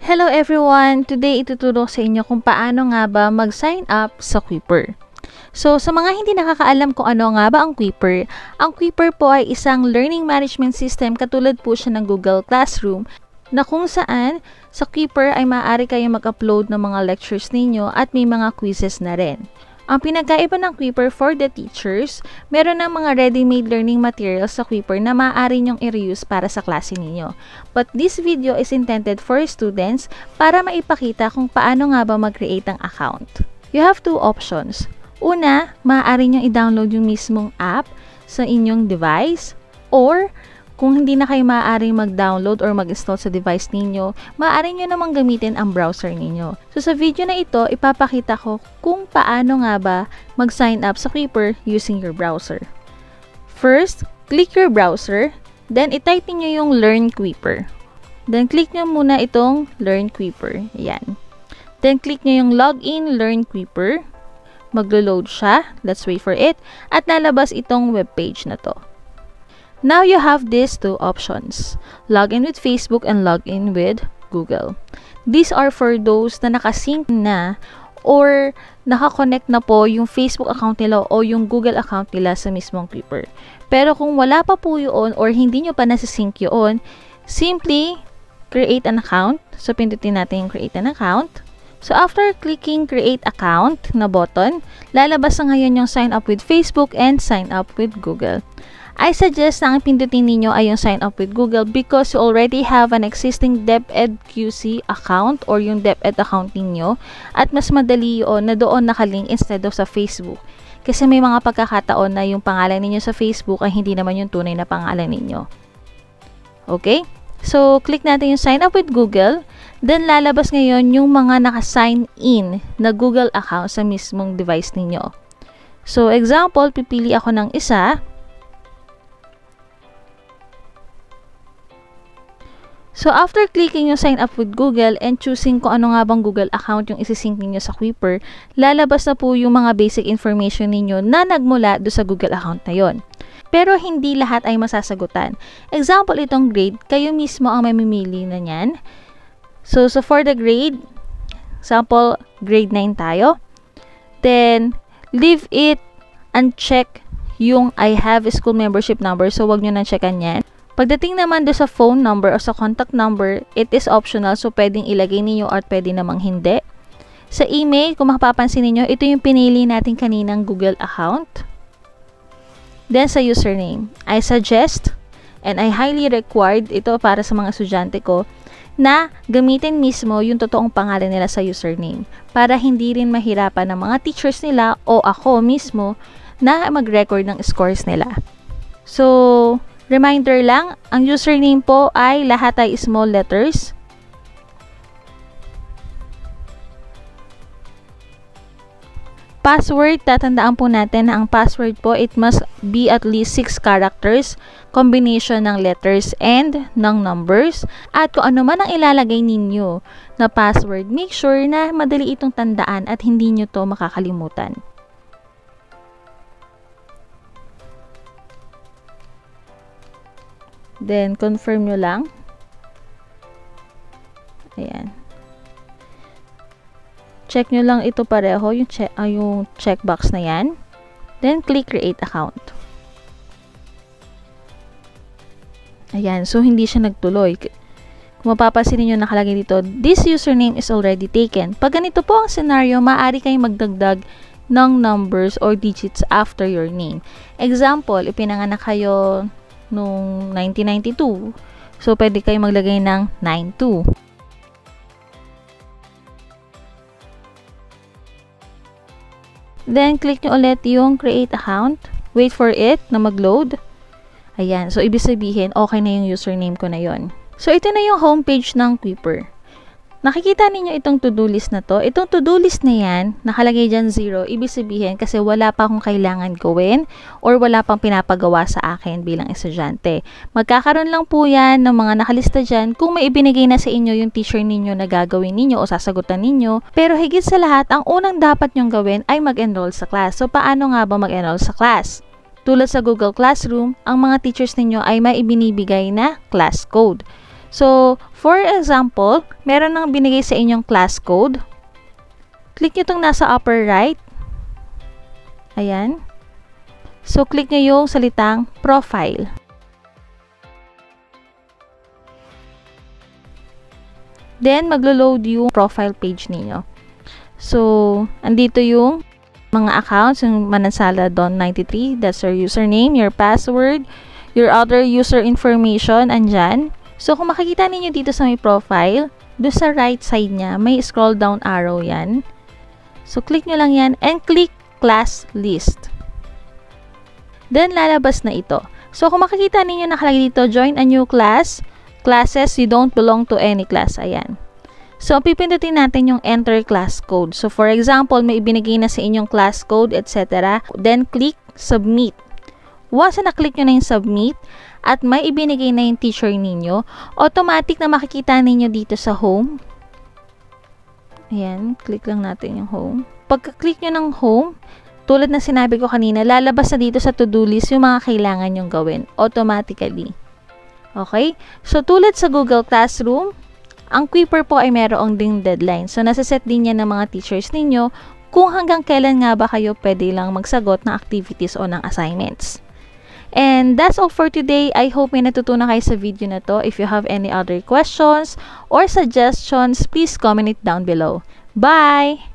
Hello everyone! Today ituturo sa inyo kung paano nga ba mag-sign up sa Quipper. So, sa mga hindi nakakaalam kung ano nga ba ang Quipper po ay isang learning management system katulad po siya ng Google Classroom na kung saan sa Quipper ay maaari kayong mag-upload ng mga lectures ninyo at may mga quizzes na rin. Ang pinagkaiba ng Quipper for the teachers, meron ng mga ready-made learning materials sa Quipper na maaari nyong i-reuse para sa klase ninyo. But this video is intended for students para maipakita kung paano nga ba mag-create ng account. You have two options. Una, maaari nyong i-download yung mismong app sa inyong device, or kung hindi na kayo maaaring mag-download or mag-install sa device ninyo, maaari nyo namang gamitin ang browser ninyo. So sa video na ito, ipapakita ko kung paano nga ba mag-sign up sa Quipper using your browser. First, click your browser, then itype niyo yung Learn Quipper. Then click nyo muna itong Learn Quipper. Ayan. Then click nyo yung Login Learn Quipper. Maglo-load siya. Let's wait for it. At lalabas itong webpage na to. Now you have these two options, log in with Facebook and log in with Google. These are for those na nakasync na or nakakonect na po yung Facebook account nila o yung Google account nila sa mismong Quipper. Pero kung wala pa po yun or hindi nyo pa nasisync yun, simply create an account. So pindutin natin yung create an account. So after clicking create account na button, lalabas na ngayon yung sign up with Facebook and sign up with Google. I suggest na ang pindutin ninyo ay yung sign up with Google because you already have an existing DepEd QC account or yung DepEd account ninyo at mas madali yun na doon nakalink instead of sa Facebook. Kasi may mga pagkakataon na yung pangalan ninyo sa Facebook ay hindi naman yung tunay na pangalan ninyo. Okay? So, click natin yung sign up with Google. Then, lalabas ngayon yung mga naka-sign in na Google account sa mismong device ninyo. So, example, pipili ako ng isa. So, after clicking yung sign up with Google and choosing kung ano nga bang Google account yung isisync ninyo sa Quipper, lalabas na po yung mga basic information ninyo na nagmula do sa Google account na yon. Pero hindi lahat ay masasagutan. Example, itong grade, kayo mismo ang mamimili na niyan. So for the grade, example, grade 9 tayo. Then, leave it uncheck yung I have a school membership number. So, wag nyo na checkan yan. Pagdating naman do sa phone number o sa contact number, it is optional. So, pwedeng ilagay ninyo or pwede namang hindi. Sa email, kung mapapansin niyo, ito yung pinili natin kaninang Google account. Then, sa username, I suggest and I highly required, ito para sa mga estudyante ko, na gamitin mismo yung totoong pangalan nila sa username para hindi rin mahirapan ng mga teachers nila o ako mismo na mag-record ng scores nila. So, reminder lang, ang username po ay lahat ay small letters. Password, tatandaan po natin na ang password po, it must be at least 6 characters, combination ng letters and ng numbers. At kung ano man ang ilalagay ninyo na password, make sure na madali itong tandaan at hindi nyo to makakalimutan. Then, confirm nyo lang. Ayan. Check nyo lang ito pareho, yung checkbox na yan. Then, click create account. Ayan. So, hindi siya nagtuloy. Kung mapapansin niyo nakalagay dito, this username is already taken. Pag ganito po ang scenario, maaari kayong magdagdag ng numbers or digits after your name. Example, ipinanganak kayo noong 1992. So, pwede kayo maglagay ng 92. Then, click nyo ulit yung create account. Wait for it na mag-load. Ayan. So, ibig sabihin, okay na yung username ko na yon. So, ito na yung homepage ng Quipper. Nakikita ninyo itong to-do list na to. Itong to-do list na yan, nakalagay dyan 0. Ibig sabihin, kasi wala pa akong kailangan gawin or wala pang pinapagawa sa akin bilang estudyante. Magkakaroon lang po yan ng mga nakalista dyan kung may ibinigay na sa inyo yung teacher ninyo na gagawin ninyo o sasagutan ninyo. Pero higit sa lahat, ang unang dapat nyong gawin ay mag-enroll sa class. So, paano nga ba mag-enroll sa class? Tulad sa Google Classroom, ang mga teachers ninyo ay may ibinibigay na class code. So, for example, meron nang binigay sa inyong class code. Click nyo itong nasa upper right. Ayan. So, click nyo yung salitang profile. Then, maglo-load yung profile page ninyo. So, andito yung mga accounts, yung Manansala Don 93, that's your username, your password, your other user information, andyan. So, kung makikita ninyo dito sa may profile, doon sa right side niya, may scroll down arrow yan. So, click nyo lang yan and click class list. Then, lalabas na ito. So, kung makikita ninyo nakalagay dito, join a new class, classes, you don't belong to any class. Ayan. So, pipindutin natin yung enter class code. So, for example, may ibinigay na sa inyong class code, etc. Then, click submit. Once na click nyo na yung submit at may ibinigay na yung teacher ninyo, automatic na makikita ninyo dito sa home. Ayan, click lang natin yung home. Pagka-click nyo ng home, tulad na sinabi ko kanina, lalabas na dito sa to-do list yung mga kailangan nyong gawin automatically. Okay? So, tulad sa Google Classroom, ang Kuiper po ay mayroong ding deadline. So, nasa-set din yan ng mga teachers ninyo kung hanggang kailan nga ba kayo pwede lang magsagot ng activities o ng assignments. And that's all for today. I hope may natutunan kayo sa video na to. If you have any other questions or suggestions, please comment it down below. Bye!